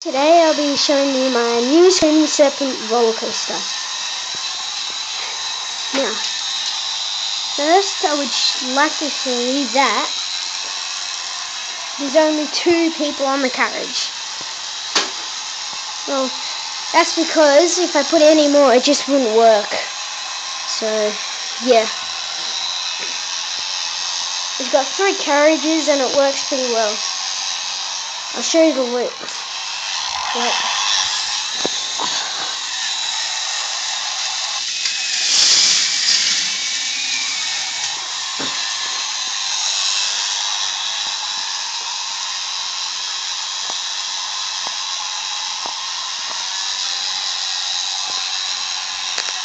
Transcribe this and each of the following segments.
Today I'll be showing you my new Screaming Serpent roller coaster. Now, first I would like to show you that there's only 2 people on the carriage. Well, that's because if I put any more it just wouldn't work. So, yeah. It's got 3 carriages and it works pretty well. I'll show you the loop. Yep.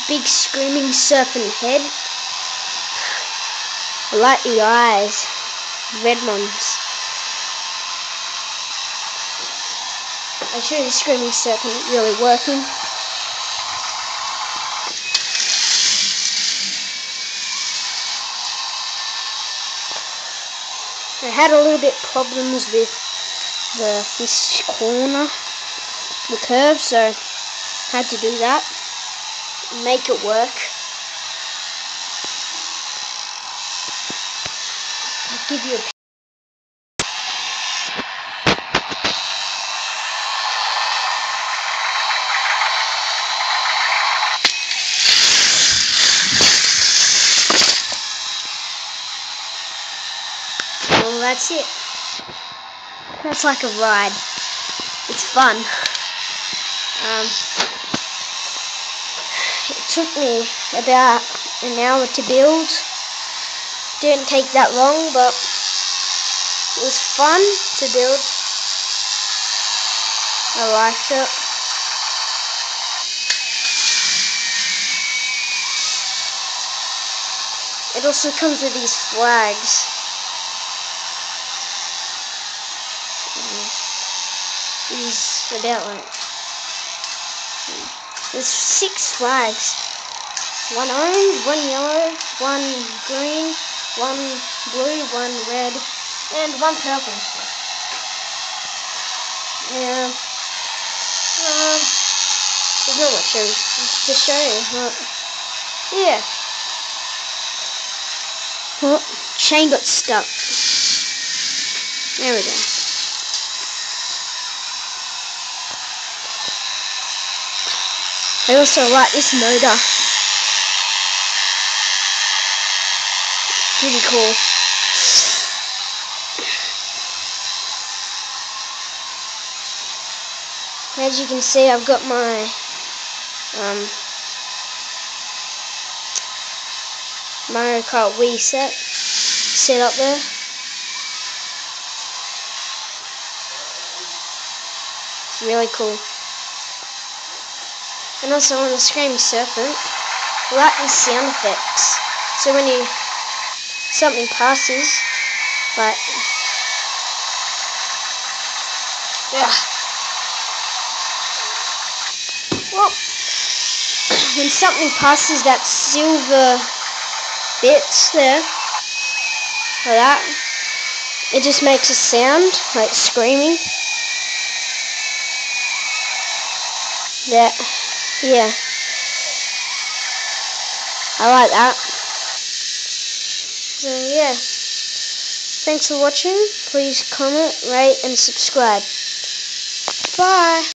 Big screaming serpent head. I like the eyes, red ones. I show you the screaming serpent really working. I had a little bit problems with this corner, the curve, so had to do that, make it work. I'll give you a Well, that's it. That's like a ride. It's fun. It took me about an hour to build. Didn't take that long, but it was fun to build. I liked it. It also comes with these flags. These about like there's 6 flags. 1 orange, 1 yellow, 1 green, 1 blue, 1 red, and 1 purple. Yeah. There's not much to show you, but yeah. Oh, chain got stuck. There we go. I also like this motor. Pretty cool. As you can see, I've got my Mario Kart Wii set up there. It's really cool. And also on the Screaming Serpent, I like these sound effects. So when something passes, like, well, when something passes that silver bits there, like that, it just makes a sound, like screaming. Yeah, I like that. So yeah, thanks for watching. Please comment, rate and subscribe. Bye.